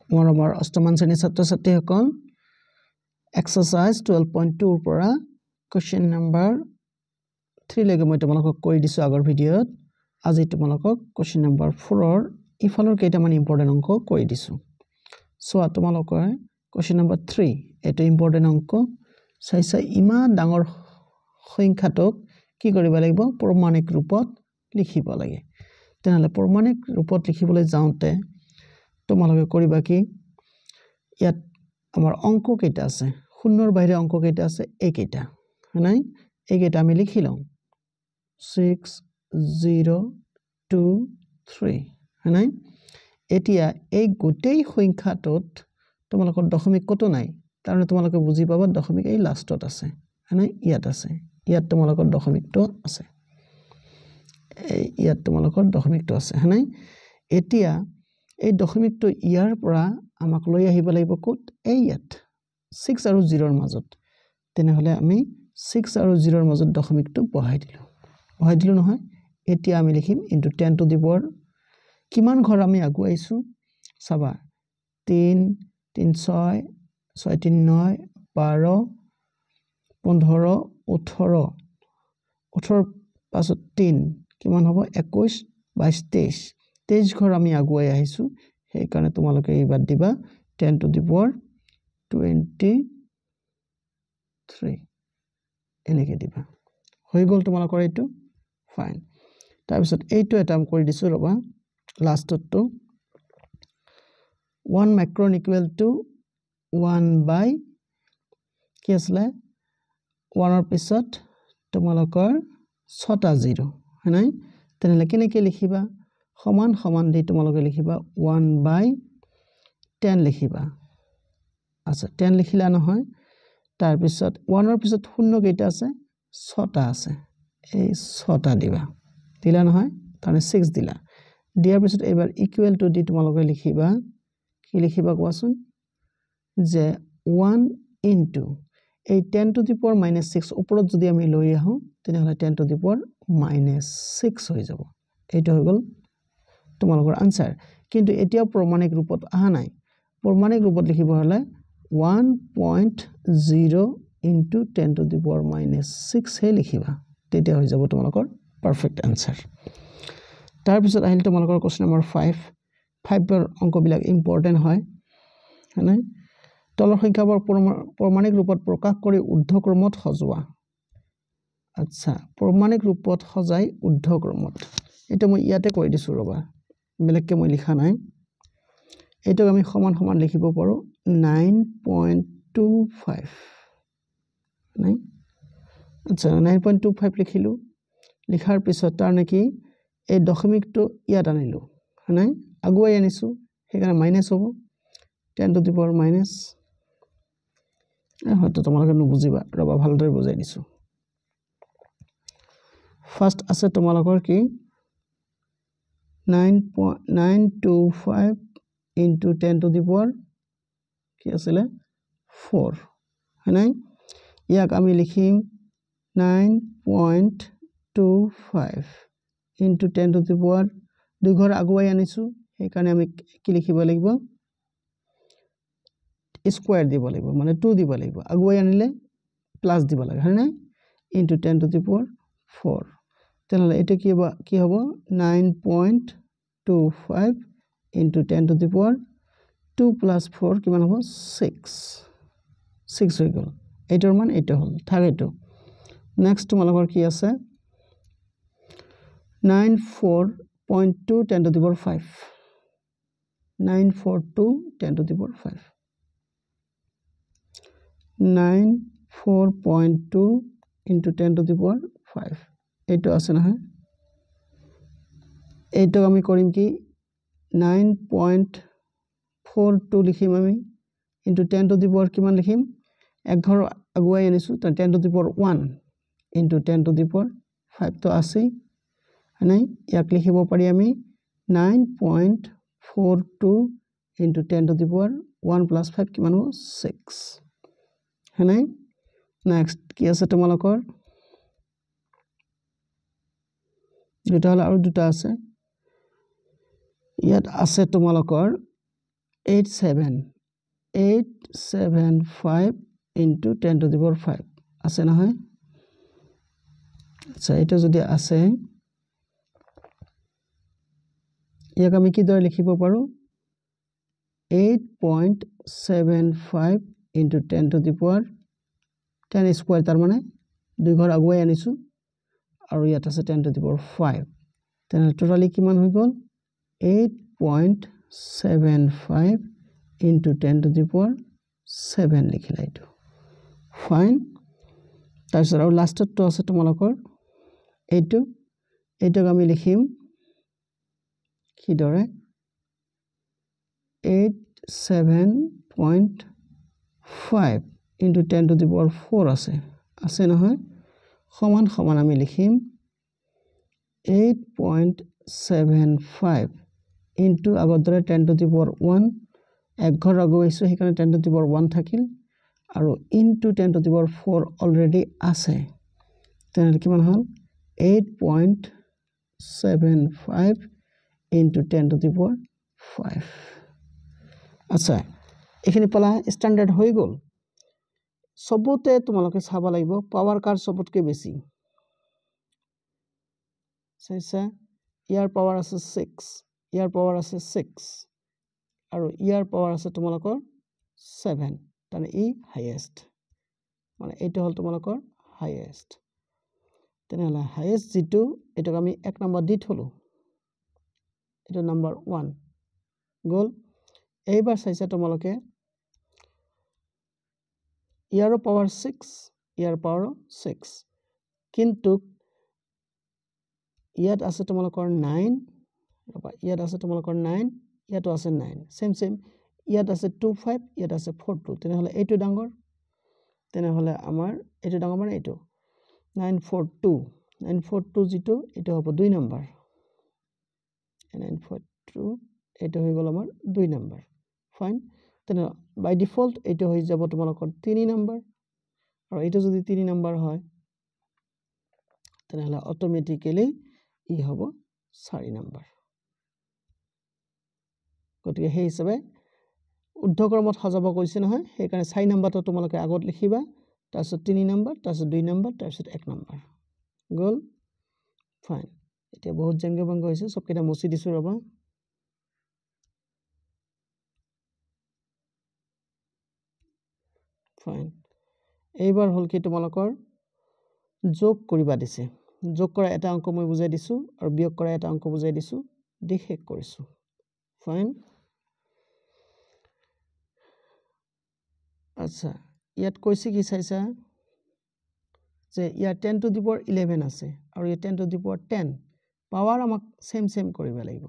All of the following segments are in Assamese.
মৰমৰ অষ্টমমান শ্ৰেণীৰ ছাত্ৰ ছাত্ৰীসকল এক্সাৰসাইজ 12.2 ৰ পৰা কোৱেশ্চন নম্বৰ 3 লৈকে মই তোমালোকক কৰি দিছো আগৰ ভিডিঅ'ত আজি তোমালোকক কোৱেশ্চন নম্বৰ 4 ৰ ইফালৰ কেইটামান ইম্পৰ্টেন্ট অংক কৰি দিছো সো তোমালোকৰ কোৱেশ্চন নম্বৰ 3 এটো ইম্পৰ্টেন্ট অংক চাইছা ইমান ডাঙৰ সংখ্যাটোক কি কৰিব লাগিব প্ৰমাণিক ৰূপত লিখিব লাগে তেনেহলে প্ৰমাণিক ৰূপত লিখিবলৈ যাওঁতে তোমালোকে কৰিবা কি ইয়াত আমাৰ অংক কেইটা আছে শূন্যৰ বাহিৰে অংক কেইটা আছে এইকেইটা হয়নাই এইকেইটা আমি লিখি লওঁ 6 0 2 3 হয়নাই এতিয়া এই গোটেই সংখ্যাটোত তোমালোকৰ দশমিক কত নাই কাৰণ তোমালোকে বুজি পাবা দশমিক এই লাষ্টত আছে হয়নাই ইয়াত আছে ইয়াত তোমালোকৰ দশমিকটো আছে ইয়াত তোমালোকৰ দশমিকটো আছে হয়নাই এতিয়া এই দশমিকটো ইয়াৰ পৰা আমাক লৈ আহিব লাগিব কত এই ইয়াত 6 আৰু 0 ৰ মাজত তেনেহলে আমি 6 আৰু 0 ৰ মাজত দশমিকটো বহাই দিলো নহয় এতিয়া আমি লিখিম ইনটু 10 টু দি পাৱাৰ কিমান ঘৰ আমি আগুৱাইছো চাবা 3 3 6 6 3 9 12 15 18 18 পাছত 3 কিমান হ'ব 21 22 23 ঘৰ আমি আগুৱাই আহিছো সেই কাৰণে তোমালোকে এইবাৰ দিবা 10 টু দি পাৱাৰ 23 এনেকে দিবা হৈ গল তোমালোকৰ এইটো ফাইন তাৰ পিছত এইটো এটা কৰি দিছো ৰবা লাষ্টটো 1 মাইক্ৰন ইকুৱেল টু 1 বাই কি আসলে 1 ৰ পিছত তোমালোকৰ 6টা 0 হয়নাই তেনেহলে কেনেকৈ লিখিবা সমান সমান দি তোমালোকে লিখিবা 1 বাই 10 লিখিবা আচ্ছা 10 লিখিলা নহয় তাৰ পিছত 1 ৰ পিছত শূন্য কেইটা আছে 6টা আছে এই 6টা দিলা নহয় তাৰমানে 6 দিলা দিয়াৰ পিছত এবাৰ ইকুৱেল টু দি তোমালোকে লিখিবা কি লিখিবা কোৱাচোন যে 1 ইনটু এই 10 টু দি পাৱাৰ -6 ওপৰত যদি আমি লৈ আহো তেনেহলে 10 টু দি পাৱাৰ -6 হৈ যাব এইটো হৈ গল তোমালোকৰ আনসাৰ কিন্তু এতিয়া প্ৰমাণিক ৰূপত আহা নাই প্ৰমাণিক ৰূপত লিখিব হলে 1.0 into 10 to the power -6 হে লিখিবা তেতিয়া হৈ যাব তোমালোকৰ পাৰফেক্ট আনসাৰ তাৰ পিছত আহিল তোমালোকৰ কোৱেশ্চন নম্বৰ 5 ৰ অংকবিলাক ইম্পৰ্টেন্ট হয় হয়নে তলৰ সংখ্যাবোৰ প্ৰমাণিক ৰূপত প্ৰকাশ কৰি ঊৰ্ধ্বক্ৰমত সজোৱা আচ্ছা প্ৰমাণিক ৰূপত সজাই ঊৰ্ধ্বক্ৰমত এটা মই ইয়াতে কৈ দিছো ৰবা বেলেগকে মই লিখা নাই এইটোক আমি সমান সমান লিখিব পাৰো 9.25 নাই আচ্ছা 9.25 লিখিলো লিখাৰ পিছত তাৰ নেকি এই দশমিকটো ইয়াত আনিলো নাই আগুৱাই আনিছো সেইকাৰণে মাইনাস হ'ব 10 টু দি পাৱাৰ মাইনাস হয়তো তোমালোকে নুবুজিবা ৰবা ভালদৰে বুজাই দিছো ফাৰ্স্ট আছে তোমালোকৰ কি 9.925 into 10 to the power কি আছিল 4 হয়নাই ইয়াক আমি লিখিম 9.25 into 10 to the power দুই ঘৰ আগুৱাই আনিছো সেই কাৰণে আমি কি লিখিব লাগিব স্কয়াৰ দিব লাগিব মানে 2 দিব লাগিব আগুৱাই আনিলে প্লাস দিব লাগে হয়নাই into 10 to the power 4 তেনেহলে এটা কি হ'ব 9.25 into 10 to the power 2 plus 4 কিমান হ'ব 6 হৈ গল এইটোৰ মান এইটো হল থাকেটো নেক্সট তোমালোকৰ কি আছে 942 10 to the power 5 942 10 to the power 5 94.2 into 10 to the power 5 এইটো আছে নহয় এইটো আমি কৰিম কি 9.42 লিখিম আমি into 10 to the power কিমান লিখিম এক ঘৰ আগুৱাই আনিছো 10 to the power 1 into 10 to the power 5 তো আছে নাই ইয়াক লিখিব পাৰি আমি 9.42 into 10 to the power 1 plus 5 কিমান হ'ব 6 হয়নাই নেক্সট কি আছে তোমালোকৰ দুটা হল আৰু দুটা আছে ইয়াত আছে তোমালোকৰ 875 into 10 to the power 5 আছে নহয় আচ্ছা এটা যদি আছে ইয়াক আমি কি দৰে লিখিব পাৰো 8.75 into 10 to the power 10 square তাৰ মানে দুই ঘৰ আগুৱাই আনিছো আৰু ইয়াত আছে 10 to the power 5 তেনে টোটালি কিমান হৈ গল 8.75 into 10 to the power 7 লিখিলা এটো ফাইন তাৰপিছত আৰু লাষ্টত তো আছে তোমালোকৰ এইটো আমি লিখিম কি দৰে 87.5 into 10 to the power 4 আছে নহয় সমান সমান আমি লিখিম 8.75 into আগৰ দৰে 10 to the power 1 এক ঘৰ আগুৱাইছো সেইকাৰণে 10 to the power 1 থাকিল আৰু into 10 to the power 4 already আছে তেনে কিমান হল 8.75 into 10 to the power 5 আচ্ছা এখানে পালা স্ট্যান্ডার্ড হৈ গল সবতে তোমালোকে চাবা লাগিব পাৱাৰ কাৰ সবতকে বেছি চাইছা ইয়াৰ পাৱাৰ আছে 6 ইয়াৰ পাৱাৰ আছে 6 আৰু ইয়াৰ পাৱাৰ আছে তোমালোকৰ 7 তানে ই হাইয়েস্ট মানে এইটো হল তোমালোকৰ হাইয়েস্ট তেনহলে হাইয়েস্ট যেটো এটাক আমি এক নম্বৰ দি থলো এটা নম্বৰ 1 গল এইবাৰ চাইছা তোমালোকে ইয়াৰ পাৱাৰ 6 ইয়াৰ পাৱাৰ 6 কিন্তু ইয়াত আছে তোমালোকৰ 9 ইয়াত আছে তোমালোকৰ 9 ইয়াতো আছে 9 সেম ইয়াত আছে 25 ইয়াত আছে 42 তেনহলে এইটো ডাঙৰ তেনহলে আমাৰ এইটো ডাঙৰ মানে এইটো 942 যেটো এটা হ'ব 2 নম্বৰ 942 এটা হৈ গল আমাৰ 2 নম্বৰ ফাইন তেনে বাই ডিফল্ট এটা হৈ যাব তোমালোকৰ 3 নম্বৰ আৰু এটা যদি 3 নম্বৰ হয় তেনহলে অটোমেটিক্যালি ই হ'ব 4 নম্বৰ গতিকে সেই হিচাপে উদ্ধক্ৰমত সজাব কৈছে নহয় সেই কাৰণে 4 নম্বৰটো তোমালোকে আগত লিখিবা তাৰপিছত 3 নম্বৰ তাৰপিছত 2 নম্বৰ তাৰপিছত 1 নম্বৰ গল ফাইন এতিয়া বহুত জংগ ভংগ হৈছে সব কেটা মুছি দিছো ৰবা ফাইন এইবাৰ হল কি তোমালোকৰ যোগ কৰিবা দিছে যোগ কৰা এটা অংক মই বুজাই দিছো আৰু বিয়োগ কৰা এটা অংক বুজাই দিছো দেখেক কৰিছো ফাইন আচ্ছা ইয়াত কৈছে কি চাইছা যে ইয়াৰ 10 to the power 11 আছে আৰু ইয়াৰ 10 to the power 10 পাৱাৰ আমাক সেম কৰিব লাগিব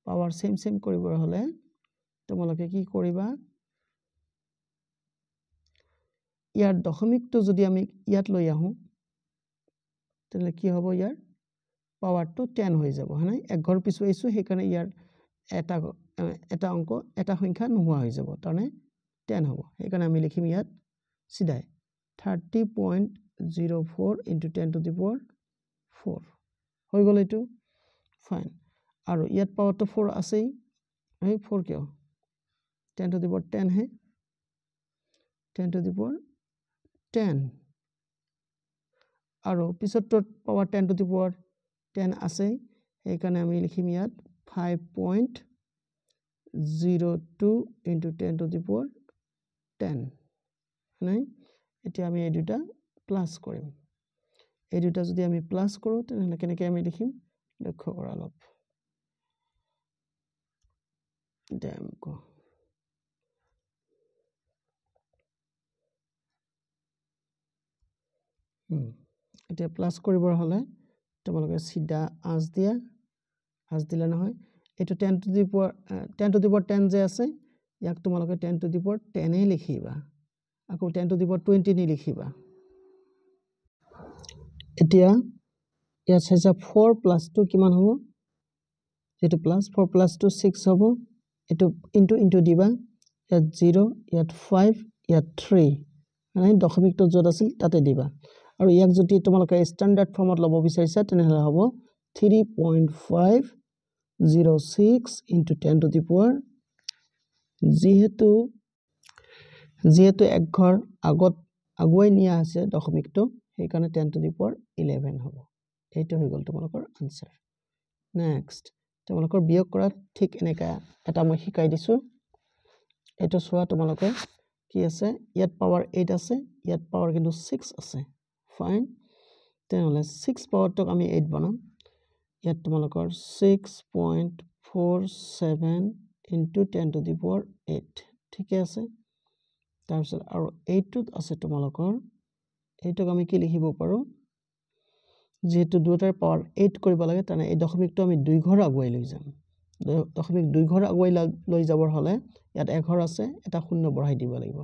পাৱাৰ সেম কৰিব হলে তোমালোকে কি কৰিবা ইয়াৰ দশমিকটো যদি আমি ইয়াত লৈ আহো তেনে কি হ'ব ইয়াৰ পাৱাৰটো 10 হৈ যাব হয়নে এক ঘৰ পিছুৱাইছো সেইকাৰণে ইয়াৰ এটা অংক এটা সংখ্যা নোহোৱা হৈ যাব তাৰনে 10 হ'ব সেইকাৰণে আমি লিখিম ইয়াত সিধাই 30.04 into 10 to the power 4 হৈ গল এটো ফাইন আৰু ইয়াত পাৱাৰটো 4 আছে এই 4 কিয় 10 to the power 10 হে 10 to the power 10 আৰু পিছৰটো পাৱাৰ 10 to the power 10 আছে সেইকাৰণে আমি লিখিম ইয়াত 5.02 into 10 to the power 10 নাই এতিয়া আমি এই দুটা প্লাস কৰিম এই দুটা যদি আমি প্লাস কৰো তেনে কেনেকৈ আমি লিখিম লক্ষ্য কৰা অলপ ডেমকো এতিয়া প্লাস কৰিবৰ হলে তোমালোকে সিধা আজ দিলা নহয় এটো 10 to the power 10 যে আছে ইয়াক তোমালোকে 10 to the power 10 এ লিখিবা আকৌ 10 to the power 20 নি লিখিবা এতিয়া ইয়াত চাইছা 4 plus 2 কিমান হ'ব যেটো প্লাস 4 plus 2 6 হ'ব এটো ইনটু দিবা ইয়াত 0 ইয়াত 5 ইয়াত 3 মানে দশমিকটো যত আছিল তাতে দিবা আৰু ইয়াক যদি তোমালোকে স্ট্যান্ডাৰ্ড ফৰ্মত লব বিচাৰিছা তেনেহলে হ'ব 3.506 into 10 to the power যিহেতু এক ঘৰ আগত আগুৱাই নিয়া আছে দশমিকটো সেইকাৰণে 10 to the power 11 হ'ব এইটো হৈ গ'ল তোমালোকৰ আনসাৰ নেক্সট তোমালোকৰ বিয়োগ কৰা ঠিক এনেকা এটা মই শিকাই দিছো এটো সোৱা তোমালোকে কি আছে ইয়াত পাৱাৰ 8 আছে ইয়াত পাৱাৰ কিন্তু 6 আছে ফাইন তেনেহলে 6 পাৱাৰটোক আমি 8 বনাম ইয়াত তোমালোকৰ 6.47 into 10 to the power 8 ঠিকে আছে তাৰপিছত আৰু 8 টোত আছে তোমালোকৰ এইটোক আমি কি লিখিব পাৰো যেহেতু দুটাৰ পাৱাৰ 8 কৰিব লাগে তানে এই দশমিকটো আমি দুই ঘৰ আগুৱাই লৈ যাম দশমিক দুই ঘৰ আগুৱাই লৈ যাবৰ হলে ইয়াত এক ঘৰ আছে এটা শূন্য বঢ়াই দিব লাগিব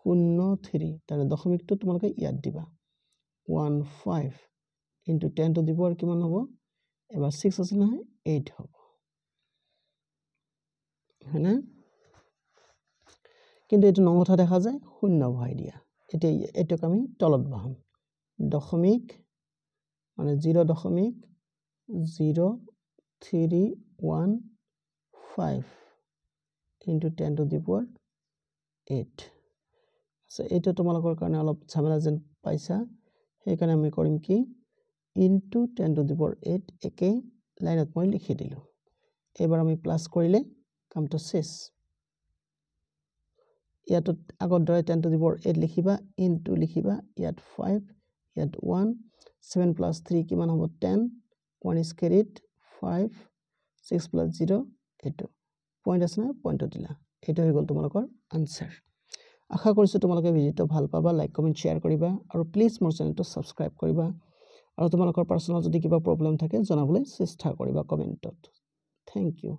03 তানে দশমিকটো তোমালোকে ইয়াত দিবা 15 into 10 to the power কিমান হ'ব এবাৰ 6 আছে নহয় 8 হ'ব হয়না কিন্তু এটো নং কথা দেখা যায় শূন্য বহাই দিয়া এটোক আমি তলত বহাম দশমিক মানে 0.0315 into 10 to the power 8 আছে এটা তোমালোকৰ কাৰণে অলপ ঝামেলা যেন পাইছা সেইকাৰণে আমি কৰিম কি into 10 to the power 8 একে লাইনত মই লিখি দিলো এবাৰ আমি প্লাস কৰিলে কামটো শেষ ইয়াত আগৰ দৰে 10 to the power 8 লিখিবা into লিখিবা ইয়াত 5 ইয়াত 1 7 plus 3 কিমান হ'ব 10 1 is carried 5 6 plus 0 8 পয়েন্ট আছে না পয়েন্ট দিলা এটা হৈ গল তোমালোকৰ আনসাৰ আশা কৰিছো তোমালোকে ভিডিওটো ভাল পাবা লাইক কমেন্ট শেয়াৰ কৰিবা আৰু প্লিজ মোৰ চেনেলটো সাবস্ক্ৰাইব কৰিবা আৰু তোমালোকৰ পাৰ্সোনাল যদি কিবা প্ৰবলেম থাকে জনাবলৈ চেষ্টা কৰিবা কমেন্টত থ্যাংক ইউ